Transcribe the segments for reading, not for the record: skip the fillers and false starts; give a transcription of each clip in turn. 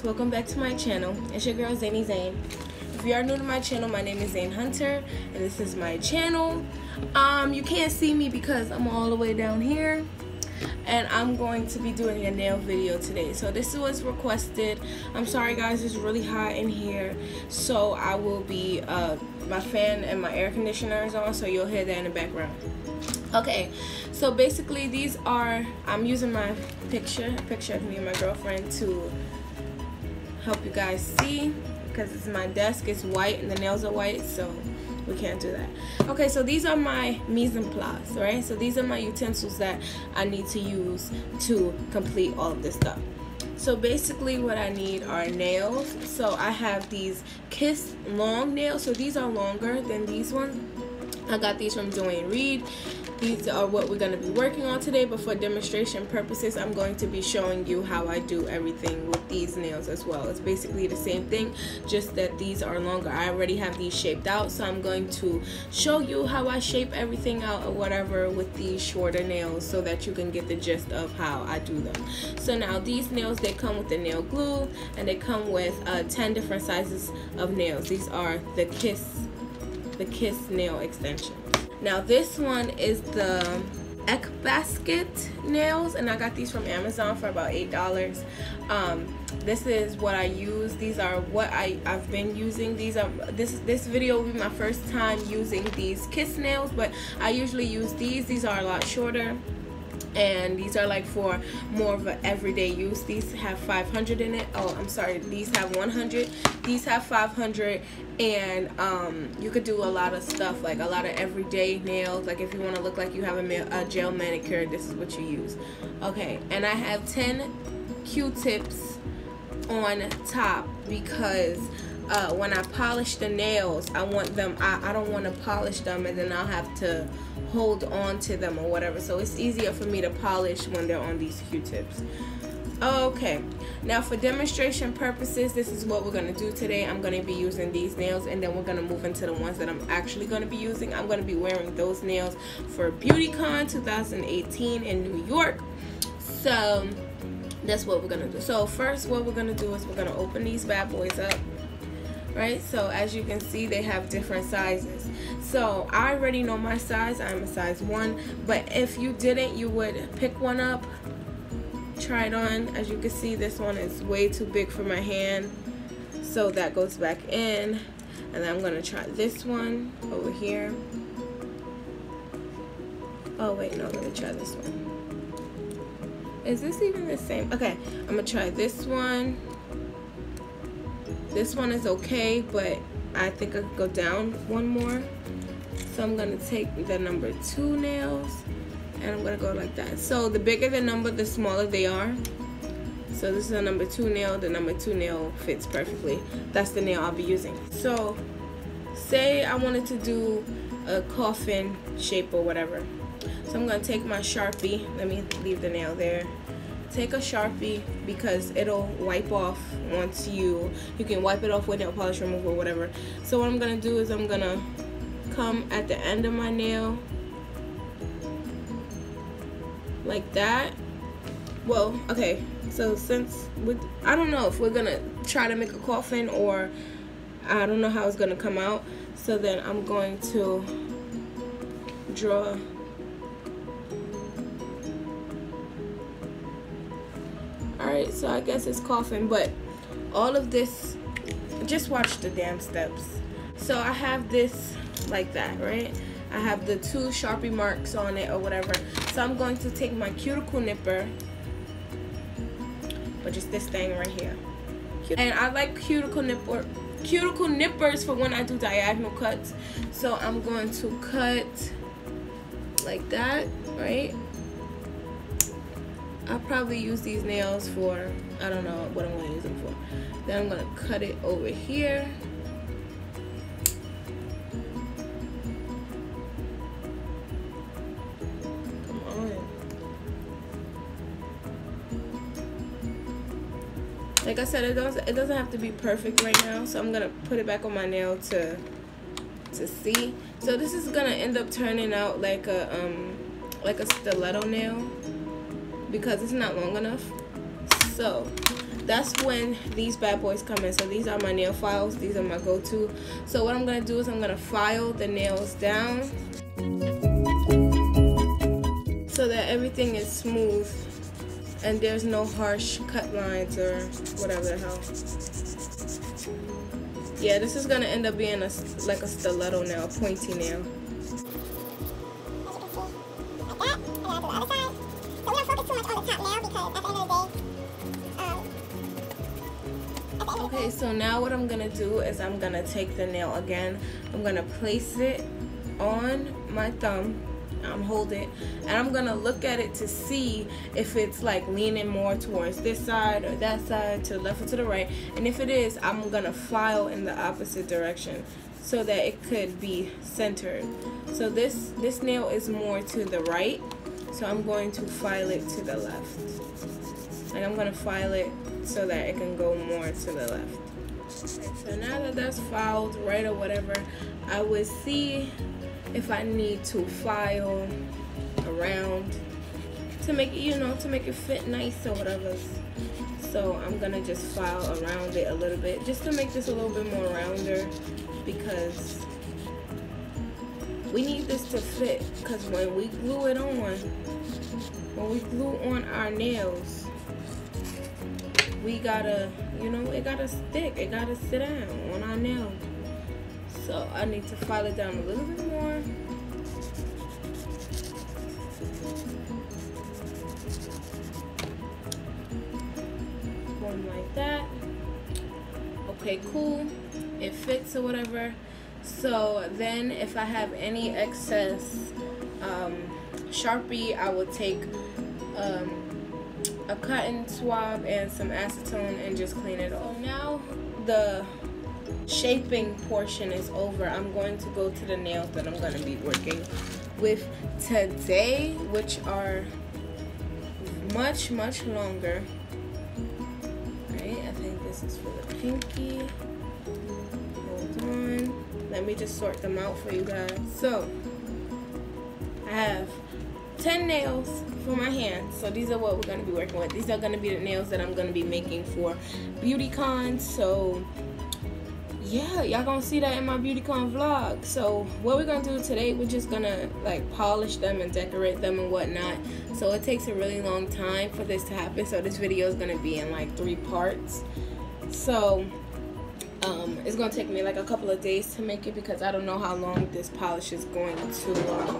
welcome back to my channel. It's your girl Zanee Zane. If you are new to my channel, my name is ZANEEHUNTER and this is my channel. You can't see me because I'm all the way down here, and I'm going to be doing a nail video today. So this was requested. I'm sorry guys, it's really hot in here, so I will be my fan and my air conditioner is on, so you'll hear that in the background. Okay, so basically these are, I'm using my picture of me and my girlfriend to help you guys see, because it's my desk is white and the nails are white, so we can't do that. Okay, so these are my mise en place, right? So these are my utensils that I need to use to complete all of this stuff. So basically what I need are nails. So I have these Kiss long nails. So these are longer than these ones. I got these from Dwayne Reed. These are what we're going to be working on today, but for demonstration purposes, I'm going to be showing you how I do everything with these nails as well. It's basically the same thing, just that these are longer. I already have these shaped out, so I'm going to show you how I shape everything out or whatever with these shorter nails so that you can get the gist of how I do them. So now these nails, they come with the nail glue, and they come with 10 different sizes of nails. These are the Kiss nail extension. Now this one is the Egg Basket nails, and I got these from Amazon for about $8. This is what I use. These are what I've been using. This video will be my first time using these Kiss nails, but I usually use these. These are a lot shorter, and these are like for more of an everyday use. These have 500 in it. Oh, I'm sorry, these have 100. These have 500, and you could do a lot of stuff, like a lot of everyday nails. Like if you want to look like you have a gel manicure, this is what you use. Okay, and I have 10 Q-tips on top because when I polish the nails, I want them, I don't want to polish them and then I'll have to hold on to them or whatever. So it's easier for me to polish when they're on these Q-tips. Okay, now for demonstration purposes, this is what we're going to do today. I'm going to be using these nails, and then we're going to move into the ones that I'm actually going to be using. I'm going to be wearing those nails for BeautyCon 2018 in New York. So that's what we're going to do. So first what we're going to do is we're going to open these bad boys up. Right, so as you can see, they have different sizes. So I already know my size. I'm a size 1, but if you didn't, you would pick one up, try it on. As you can see, this one is way too big for my hand, so that goes back in. And then I'm gonna try this one over here. Oh wait, no, I'm gonna try this one. Is this even the same? Okay, I'm gonna try this one. This one is okay, but I think I could go down one more. So I'm gonna take the number 2 nails, and I'm gonna go like that. So the bigger the number, the smaller they are. So this is a number 2 nail. The number 2 nail fits perfectly. That's the nail I'll be using. So say I wanted to do a coffin shape or whatever. So I'm gonna take my Sharpie. Let me leave the nail there. Take a Sharpie because it'll wipe off once you can wipe it off with nail polish remover or whatever. So what I'm gonna do is I'm gonna come at the end of my nail like that. Well, okay, so since I don't know if we're gonna try to make a coffin, or I don't know how it's gonna come out. So then I'm going to draw. Alright, so I guess it's coffin, but all of this, just watch the damn steps. So I have this like that, right? I have the 2 Sharpie marks on it or whatever. So I'm going to take my cuticle nipper, but just this thing right here. And I like cuticle nippers for when I do diagonal cuts. So I'm going to cut like that, right? I'll probably use these nails for, I don't know what I'm going to use them for. Then I'm going to cut it over here. Come on. Like I said, it doesn't have to be perfect right now, so I'm going to put it back on my nail to see. So this is going to end up turning out like a stiletto nail, because it's not long enough. So that's when these bad boys come in. So these are my nail files. These are my go-to. So what I'm gonna do is I'm gonna file the nails down so that everything is smooth and there's no harsh cut lines or whatever the hell. Yeah, this is gonna end up being like a stiletto nail, a pointy nail. Okay, so now what I'm gonna do is I'm gonna take the nail again. I'm gonna place it on my thumb. Hold it, and I'm gonna look at it to see if it's like leaning more towards this side or that side, to the left or to the right. And if it is, I'm gonna file in the opposite direction so that it could be centered. So this nail is more to the right, so I'm going to file it to the left. And I'm gonna file it so that it can go more to the left. Okay, so now that that's filed right or whatever, I would see if I need to file around to make it, you know, to make it fit nice or whatever. So I'm gonna just file around it a little bit just to make this a little bit more rounder, because we need this to fit, because when we glue it on, when we glue on our nails, we gotta, you know, it gotta stick, it gotta sit down on our nail. So I need to file it down a little bit more. One like that. Okay, cool. It fits or whatever. So then if I have any excess Sharpie, I will take a cotton swab and some acetone and just clean it off. So now the shaping portion is over. I'm going to go to the nails that I'm going to be working with today, which are much longer. Right, I think this is for the pinky. Hold on, let me just sort them out for you guys. So I have 10 nails for my hands, so these are what we're going to be working with. These are going to be the nails that I'm going to be making for beauty cons. So yeah, y'all gonna see that in my BeautyCon vlog. So what we're gonna do today, we're just gonna like polish them and decorate them and whatnot. So it takes a really long time for this to happen. So this video is gonna be in like 3 parts. So it's gonna take me like a couple of days to make it, because I don't know how long this polish is going to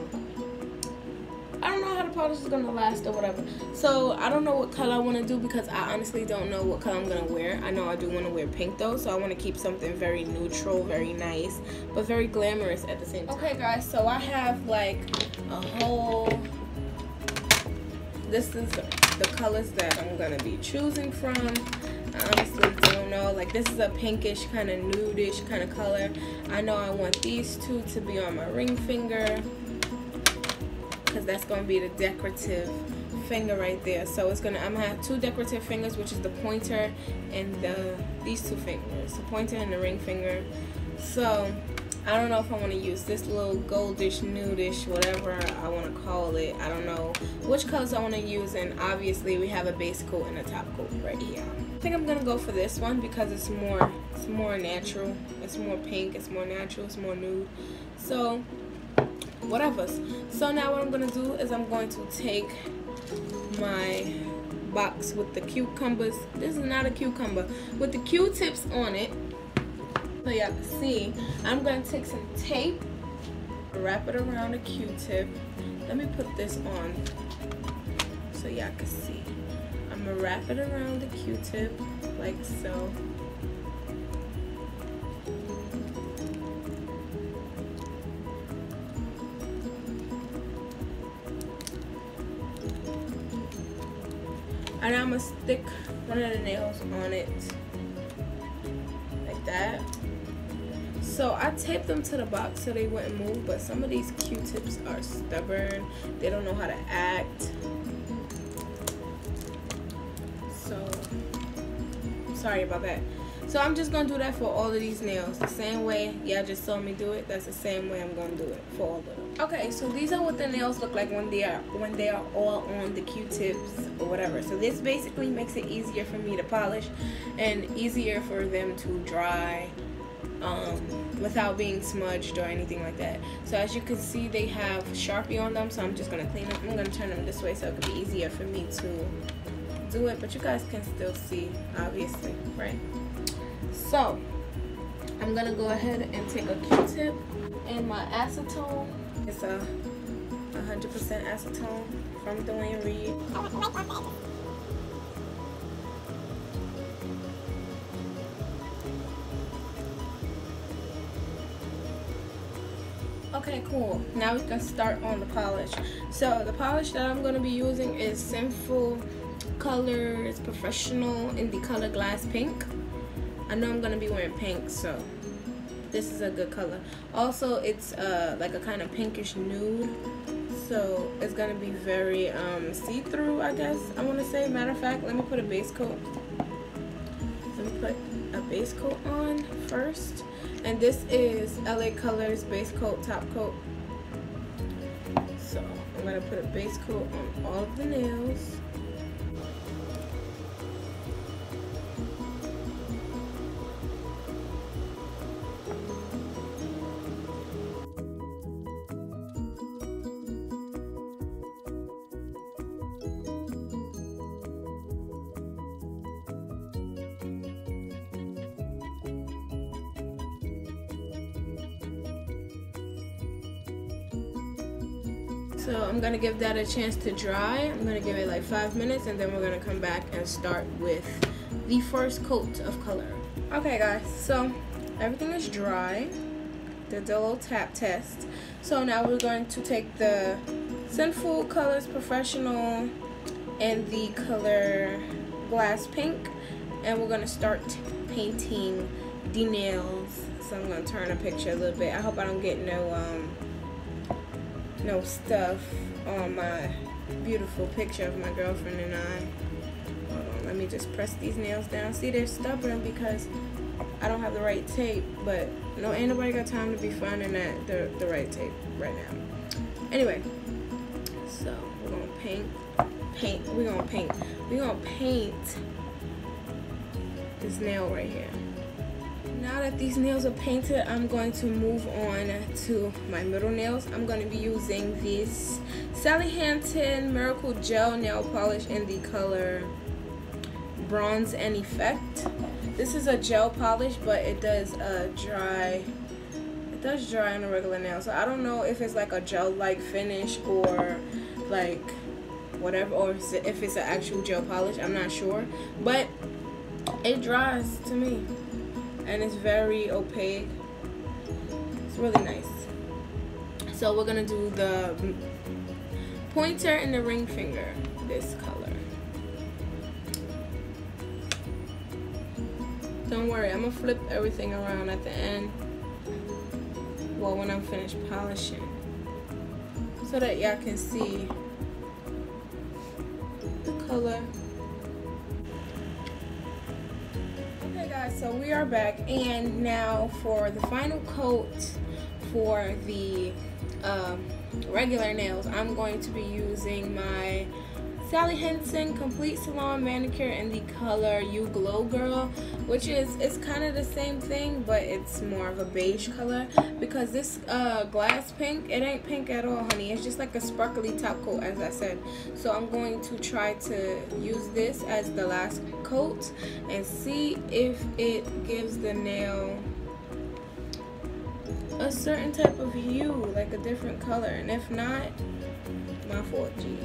I don't know how the polish is gonna last or whatever. So I don't know what color I want to do, because I honestly don't know what color I'm gonna wear. I know I do want to wear pink though, so I want to keep something very neutral, very nice, but very glamorous at the same time. Okay guys, so I have like a whole, this is the colors that I'm gonna be choosing from. I honestly don't know, like this is a pinkish kind of nudish kind of color. I know I want these two to be on my ring finger, because that's going to be the decorative finger right there. So it's gonna, I'm gonna have 2 decorative fingers, which is the pointer and these 2 fingers, the pointer and the ring finger. So I don't know if I want to use this little goldish, nudish, whatever I want to call it. I don't know which colors I want to use, and obviously we have a base coat and a top coat right here. I think I'm gonna go for this one because it's more natural. It's more pink. It's more natural. It's more nude. So whatever. So now what I'm gonna do is I'm going to take my box with the cucumbers. This is not a cucumber, with the Q-tips on it, so y'all can see. I'm gonna take some tape, wrap it around the Q-tip. Let me put this on so y'all can see. I'm gonna wrap it around the Q-tip like so. And I'm gonna stick one of the nails on it like that. So I taped them to the box so they wouldn't move, but some of these Q-tips are stubborn. They don't know how to act. So sorry about that. So I'm just gonna do that for all of these nails. The same way y'all just saw me do it, that's the same way I'm gonna do it for all of them. Okay, so these are what the nails look like when they are all on the Q-tips or whatever. So this basically makes it easier for me to polish and easier for them to dry without being smudged or anything like that. So as you can see, they have Sharpie on them, so I'm just gonna clean them. I'm gonna turn them this way so it could be easier for me to do it, but you guys can still see, obviously, right? So I'm gonna go ahead and take a Q-tip and my acetone. It's a 100% acetone from Dwayne Reed. Okay, cool. Now we can start on the polish. So the polish that I'm going to be using is Sinful Colors Professional in the color Glass Pink. I know I'm going to be wearing pink, so this is a good color. Also, it's like a kind of pinkish nude, so it's going to be very see-through, I guess I want to say. Matter of fact, let me put a base coat. Let me put a base coat on first. And this is LA Colors base coat, top coat. So I'm gonna put a base coat on all of the nails. So I'm gonna give that a chance to dry. I'm gonna give it like 5 minutes, and then we're gonna come back and start with the first coat of color. Okay guys, so everything is dry. Did the little tap test. So now we're going to take the Sinful Colors Professional and the color Glass Pink, and we're gonna start painting the nails. So I'm gonna turn a picture a little bit. I hope I don't get no stuff on my beautiful picture of my girlfriend and I. Hold on, let me just press these nails down. See, they're stubborn because I don't have the right tape, but no, ain't nobody got time to be finding that the right tape right now. Anyway, so we're gonna paint this nail right here. Now that these nails are painted, I'm going to move on to my middle nails. I'm going to be using this Sally Hansen Miracle Gel Nail Polish in the color Bronze and Effect. This is a gel polish, but it does dry. It does dry on a regular nail, so I don't know if it's like a gel-like finish or like whatever, or if it's an actual gel polish. I'm not sure, but it dries to me. And it's very opaque. It's really nice. So we're gonna do the pointer and the ring finger, this color. Don't worry, I'm gonna flip everything around at the end. Well, when I'm finished polishing, so that y'all can see the color. So we are back, and now for the final coat for the regular nails, I'm going to be using my Sally Hansen Complete Salon Manicure in the color You Glow Girl, which is, it's kind of the same thing, but it's more of a beige color, because this Glass Pink, it ain't pink at all, honey. It's just like a sparkly top coat, as I said. So I'm going to try to use this as the last coat and see if it gives the nail a certain type of hue, like a different color, and if not, my fault, G.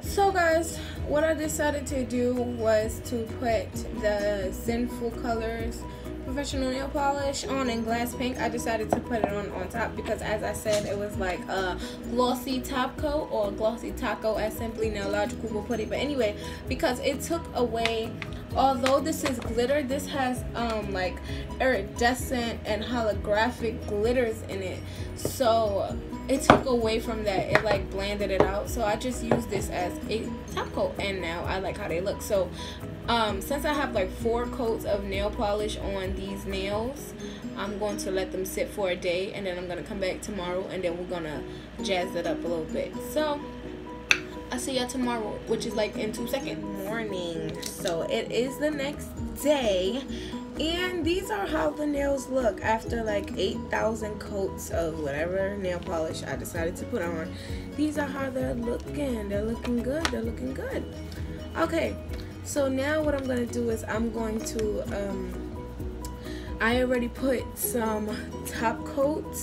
So guys, what I decided to do was to put the Sinful Colors Professional Nail Polish on in Glass Pink. I decided to put it on top because, as I said, it was like a glossy top coat, or a glossy taco, as Simply Nailogical will put it. But anyway, because it took away, although this is glitter, this has like iridescent and holographic glitters in it, so it took away from that. It like blended it out. So I just used this as a top coat, and now I like how they look. So Since I have like 4 coats of nail polish on these nails, I'm going to let them sit for a day, and then I'm going to come back tomorrow, and then we're going to jazz it up a little bit. So I'll see y'all tomorrow, which is like in 2 seconds. Morning. So it is the next day, and these are how the nails look after like 8,000 coats of whatever nail polish I decided to put on. These are how they're looking. They're looking good. They're looking good. Okay, so now what I'm going to do is I'm going to I already put some top coat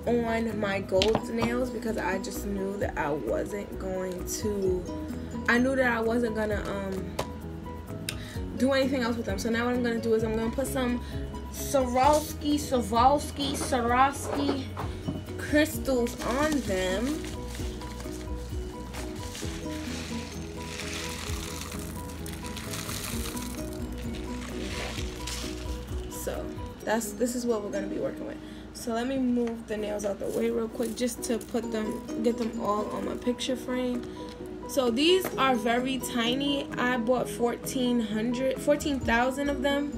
on my gold nails because I just knew that I wasn't going to do anything else with them. So now what I'm going to do is I'm going to put some Swarovski crystals on them. So this is what we're going to be working with. So let me move the nails out the way real quick just to get them all on my picture frame. So these are very tiny. I bought 14,000 of them.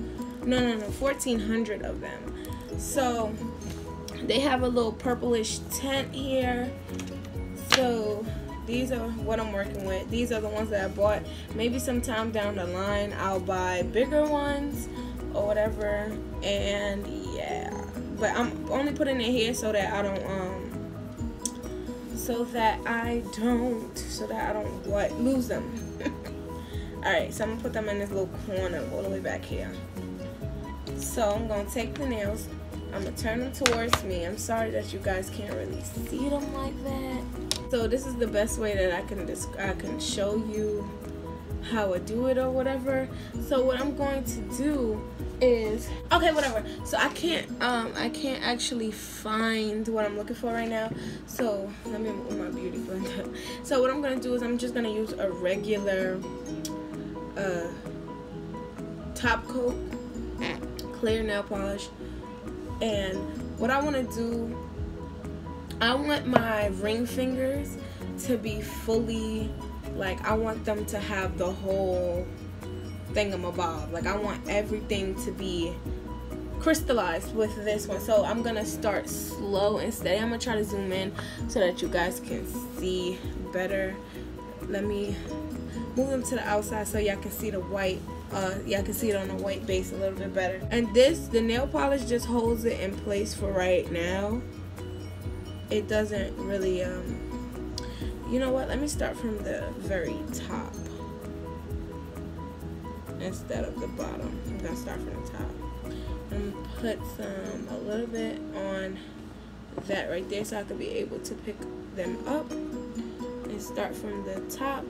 No, 1,400 of them. So they have a little purplish tint here. So these are what I'm working with. These are the ones that I bought. Maybe sometime down the line I'll buy bigger ones or whatever. And yeah, but I'm only putting it here so that I don't lose them. Alright, so I'm gonna put them in this little corner all the way back here. So I'm gonna take the nails, I'm gonna turn them towards me. I'm sorry that you guys can't really see them like that. So this is the best way that I can show you how I do it or whatever. So what I'm going to do is, okay, whatever. So I can't actually find what I'm looking for right now. So let me move my beauty blender. So what I'm gonna do is I'm just gonna use a regular top coat clear nail polish. And what I want to do, I want my ring fingers to be fully, like, I want them to have the whole thingamabob. Like, I want everything to be crystallized with this one. So I'm gonna start slow and steady. I'm gonna try to zoom in so that you guys can see better. Let me move them to the outside so y'all can see the white. Y'all can see it on the white base a little bit better. And the nail polish just holds it in place for right now. It doesn't really you know what, let me start from the very top instead of the bottom. I'm gonna start from the top. I'm gonna put a little bit on that right there so I could be able to pick them up and start from the top.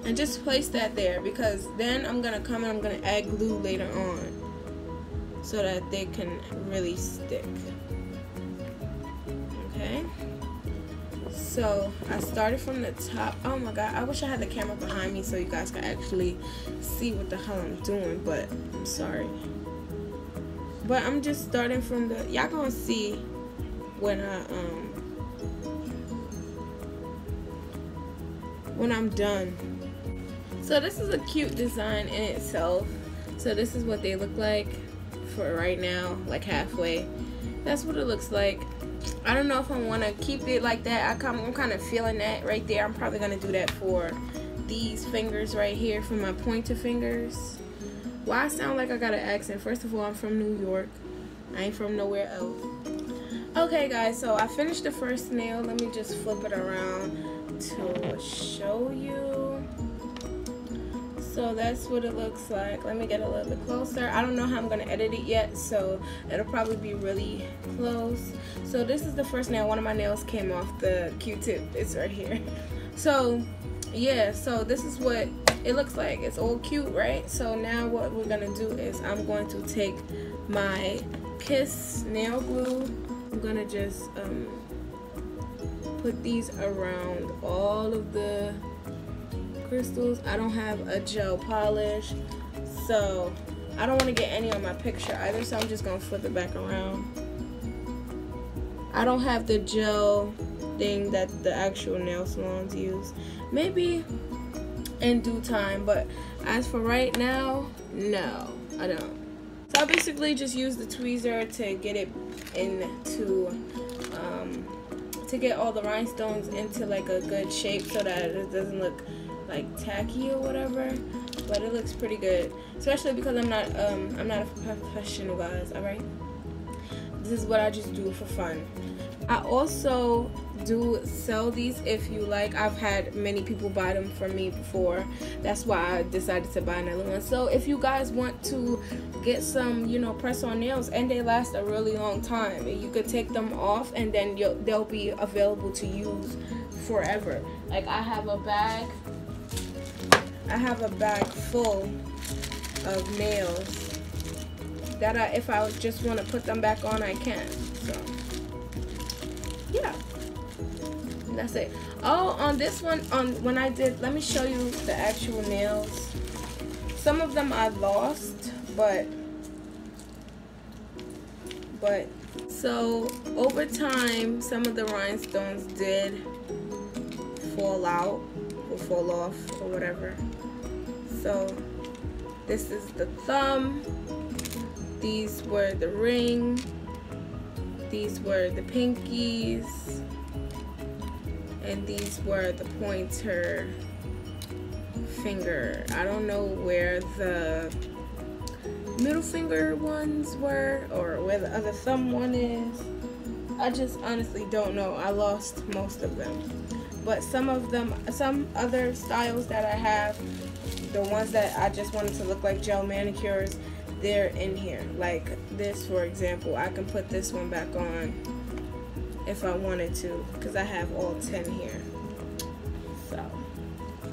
And just place that there, because then I'm gonna come and I'm gonna add glue later on so that they can really stick. Okay, so I started from the top. Oh my god, I wish I had the camera behind me so you guys could actually see what the hell I'm doing, but I'm sorry. But I'm just starting from the, y'all gonna see when I'm done. So this is a cute design in itself. So this is what they look like for right now, like halfway. That's what it looks like. I don't know if I want to keep it like that. I'm kind of feeling that right there. I'm probably going to do that for these fingers right here, for my pointer fingers. Why I sound like I got an accent? First of all, I'm from New York. I ain't from nowhere else. Okay guys, so I finished the first nail. Let me just flip it around to show you. So that's what it looks like. Let me get a little bit closer. I don't know how I'm gonna edit it yet, so it'll probably be really close. So this is the first nail. One of my nails came off the Q-tip. It's right here. So yeah, so this is what it looks like. It's all cute, right? So now what we're gonna do is I'm going to take my Kiss nail glue. I'm gonna just put these around all of the crystals. I don't have a gel polish, so I don't want to get any on my picture either, so I'm just gonna flip it back around. I don't have the gel thing that the actual nail salons use. Maybe in due time, but as for right now, no, I don't. So I basically just use the tweezer to get it into to get all the rhinestones into like a good shape so that it doesn't look like tacky or whatever, but it looks pretty good, especially because I'm not a professional, guys. All right, this is what I just do for fun. I also do sell these if you like. I've had many people buy them from me before. That's why I decided to buy another one. So if you guys want to get some, you know, press-on nails, and they last a really long time, and you could take them off and then they'll be available to use forever. Like I have a bag full of nails that if I just want to put them back on, I can. So yeah, that's it. Oh, on this one, when I did, let me show you the actual nails. Some of them I lost, but so over time, some of the rhinestones did fall out or fall off or whatever. So this is the thumb, these were the ring, these were the pinkies, and these were the pointer finger. I don't know where the middle finger ones were or where the other thumb one is. I just honestly don't know. I lost most of them. But some of them, some other styles that I have, the ones that I just wanted to look like gel manicures, they're in here. Like this, for example, I can put this one back on if I wanted to, because I have all 10 here. So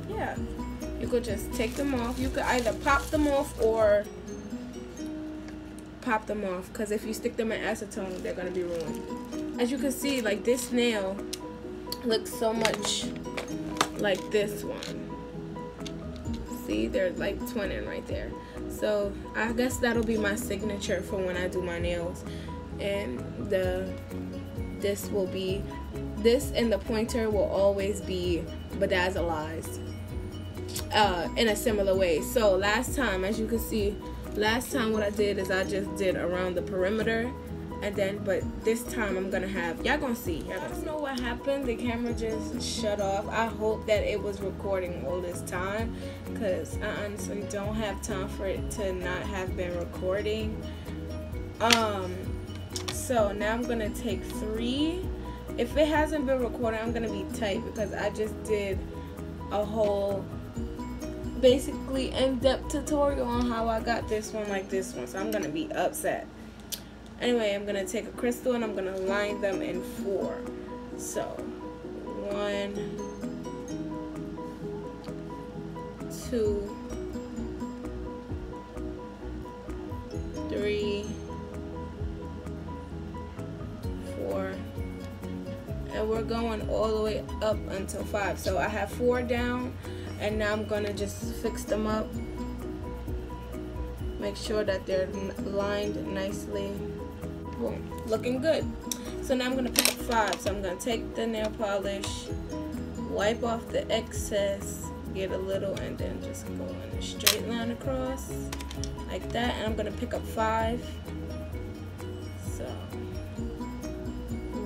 yeah, you could just take them off. You could either pop them off or pop them off, because if you stick them in acetone, they're gonna be ruined. As you can see, like this nail looks so much like this one. See, they're like twinning right there. So I guess that'll be my signature for when I do my nails. And this and the pointer will always be bedazzled in a similar way. So last time, as you can see, last time what I did is I just did around the perimeter, and then, but this time I'm gonna have, y'all gonna see. I don't know what happened, the camera just shut off. I hope that it was recording all this time, because I honestly don't have time for it to not have been recording. So now I'm gonna take 3. If it hasn't been recording, I'm gonna be tight, because I just did a whole basically in-depth tutorial on how I got this one like this one, so I'm gonna be upset. Anyway, I'm gonna take a crystal and I'm gonna line them in 4. So 1, 2, 3, 4, and we're going all the way up until 5. So I have 4 down, and now I'm gonna just fix them up, make sure that they're lined nicely. Boom, looking good. So now I'm gonna pick up 5. So I'm gonna take the nail polish, wipe off the excess, get a little, and then just go in a straight line across like that. And I'm gonna pick up 5. So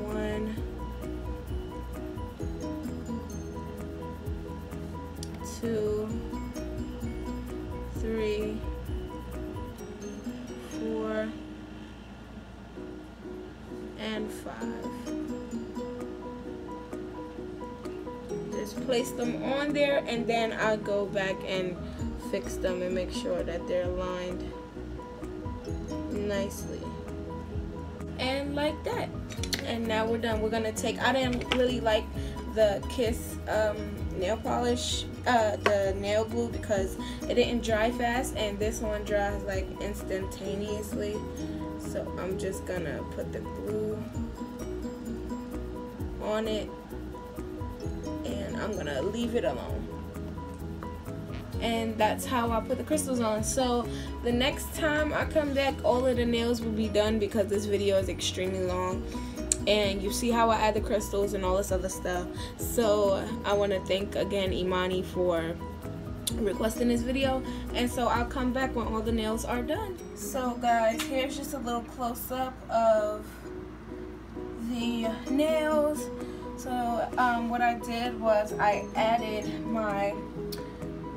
1, 2, 3, 4, and 5. Just place them on there, and then I'll go back and fix them and make sure that they're lined nicely. And like that. And now we're done. We're gonna take, I didn't really like the Kiss nail polish, the nail glue, because it didn't dry fast, and this one dries like instantaneously. So I'm just gonna put the glue on it, and I'm gonna leave it alone. And that's how I put the crystals on. So the next time I come back, all of the nails will be done, because this video is extremely long. and you see how I add the crystals and all this other stuff. So I want to thank again Imani for requesting this video, and so I'll come back when all the nails are done. So guys, here's just a little close-up of the nails. So what I did was I added my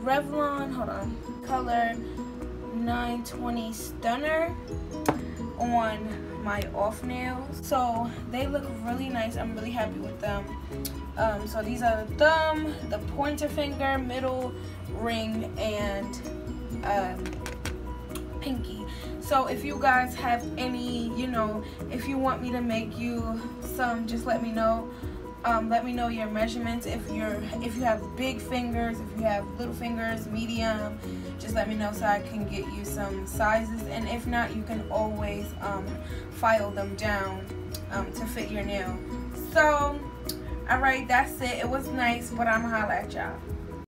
Revlon, hold on, color 920 Stunner on my off nails. So they look really nice. I'm really happy with them. So these are the thumb, the pointer finger, middle, ring, and pinky. So if you guys have any, you know, if you want me to make you some, just let me know. Let me know your measurements. If you have big fingers, if you have little fingers, medium, just let me know so I can get you some sizes. And if not, you can always file them down to fit your nail. So alright, that's it. It was nice, but I'm gonna holla at y'all.